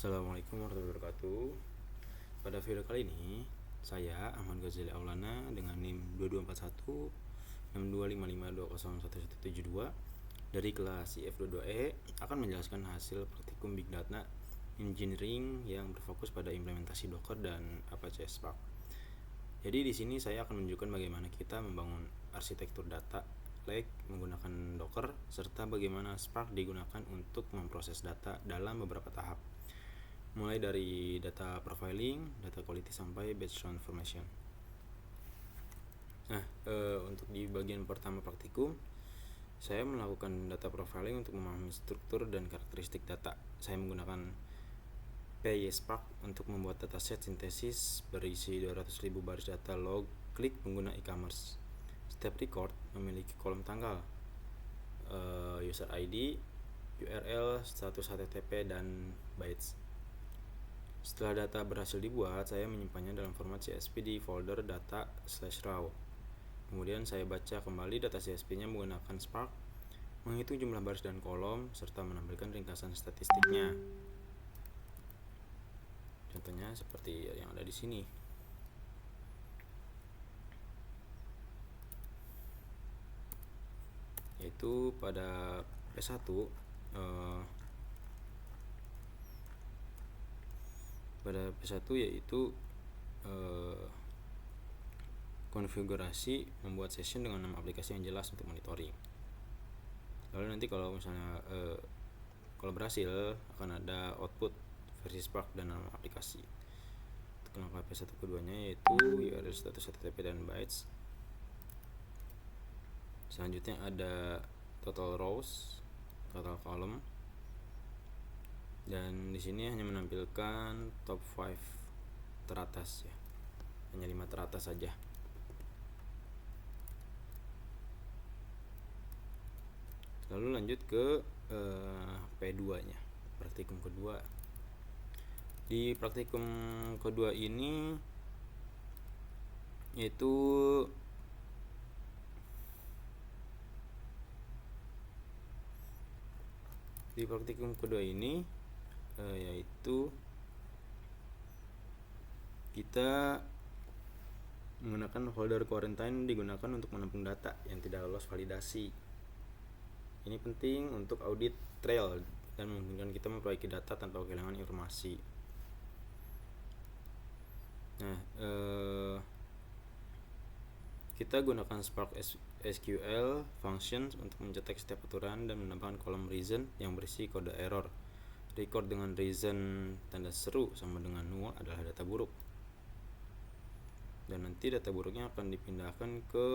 Assalamualaikum warahmatullahi wabarakatuh. Pada video kali ini, saya Ahmad Ghazali Aulana dengan NIM 2241 6255201172 dari kelas IF22E akan menjelaskan hasil praktikum Big Data Engineering yang berfokus pada implementasi Docker dan Apache Spark. Jadi di sini saya akan menunjukkan bagaimana kita membangun arsitektur data lake menggunakan Docker serta bagaimana Spark digunakan untuk memproses data dalam beberapa tahap, mulai dari data profiling, data quality sampai batch transformation. Untuk di bagian pertama praktikum, saya melakukan data profiling untuk memahami struktur dan karakteristik data. Saya menggunakan PySpark untuk membuat dataset sintesis berisi 200.000 baris data log klik pengguna e-commerce. Step record memiliki kolom tanggal, user ID, URL, status HTTP, dan bytes. Setelah data berhasil dibuat, saya menyimpannya dalam format CSV di folder data/raw. Kemudian saya baca kembali data CSV-nya menggunakan Spark, menghitung jumlah baris dan kolom, serta menampilkan ringkasan statistiknya. Contohnya seperti yang ada di sini. Yaitu pada P1 yaitu konfigurasi membuat session dengan nama aplikasi yang jelas untuk monitoring. Lalu nanti kalau misalnya kalau berhasil akan ada output versi Spark dan nama aplikasi. Untuk langkah P1 keduanya yaitu URL, status HTTP, dan bytes. Selanjutnya ada total rows, total column, dan di sini hanya menampilkan top 5 teratas ya, hanya 5 teratas saja. Lalu lanjut ke P2 nya, praktikum kedua. Di praktikum kedua ini yaitu yaitu kita menggunakan folder quarantine digunakan untuk menampung data yang tidak lolos validasi. Ini penting untuk audit trail dan memungkinkan kita memperbaiki data tanpa kehilangan informasi. Kita gunakan Spark SQL functions untuk mencetak setiap aturan dan menambahkan kolom reason yang berisi kode error. Record dengan reason tanda seru sama dengan null adalah data buruk. Dan nanti data buruknya akan dipindahkan ke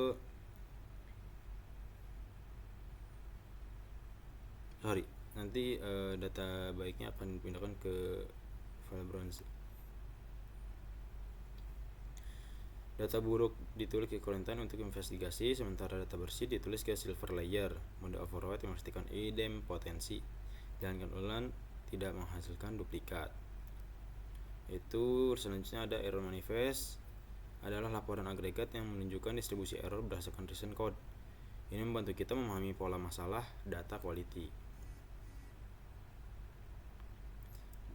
data baiknya akan dipindahkan ke file bronze. Data buruk ditulis ke quarantine untuk investigasi, sementara data bersih ditulis ke silver layer. Mode override memastikan idempotensi dan ulang tidak menghasilkan duplikat. Itu selanjutnya ada error manifest, adalah laporan agregat yang menunjukkan distribusi error berdasarkan recent code. Ini membantu kita memahami pola masalah data quality.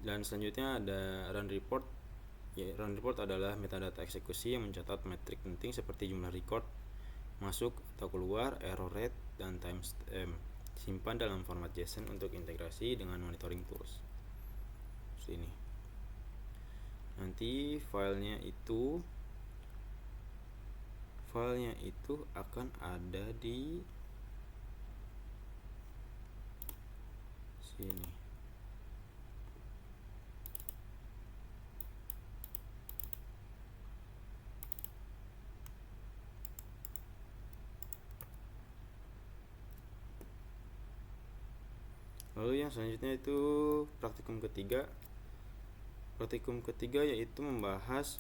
Dan selanjutnya ada run report. Run report adalah metadata eksekusi yang mencatat metrik penting seperti jumlah record masuk atau keluar, error rate, dan timestamp. Simpan dalam format JSON untuk integrasi dengan monitoring tools. Sini. Nanti filenya itu akan ada di sini. Lalu yang selanjutnya itu praktikum ketiga. Praktikum ketiga yaitu membahas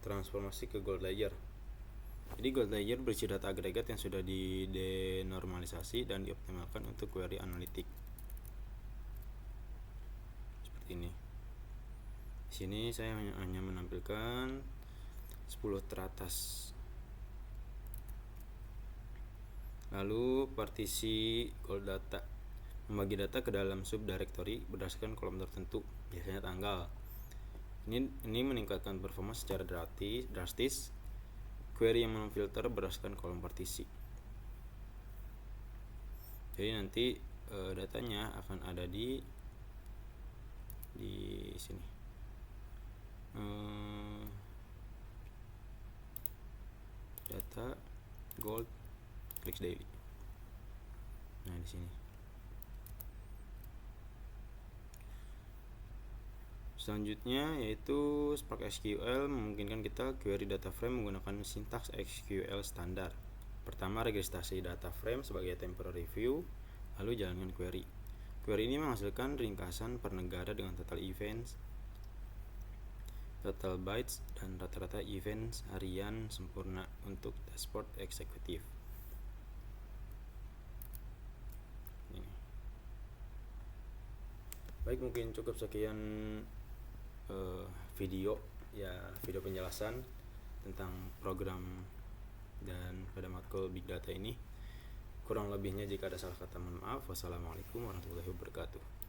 transformasi ke gold layer. Jadi gold layer berisi data agregat yang sudah denormalisasi dan dioptimalkan untuk query analitik. Seperti ini. Di sini saya hanya menampilkan 10 teratas Lalu partisi gold data, membagi data ke dalam subdirectory berdasarkan kolom tertentu, biasanya tanggal. Ini meningkatkan performa secara drastis. Query yang memfilter berdasarkan kolom partisi. Jadi nanti datanya akan ada di sini. Data gold clicks daily. Nah, di sini. Selanjutnya yaitu Spark SQL memungkinkan kita query data frame menggunakan sintaks SQL standar. Pertama, registrasi data frame sebagai temporary view, lalu jalankan query. Query ini menghasilkan ringkasan per negara dengan total events, total bytes, dan rata-rata events harian sempurna untuk dashboard eksekutif. Baik, mungkin cukup sekian video penjelasan tentang program dan pada matkul Big Data ini. Kurang lebihnya jika ada salah kata mohon maaf. Wassalamualaikum warahmatullahi wabarakatuh.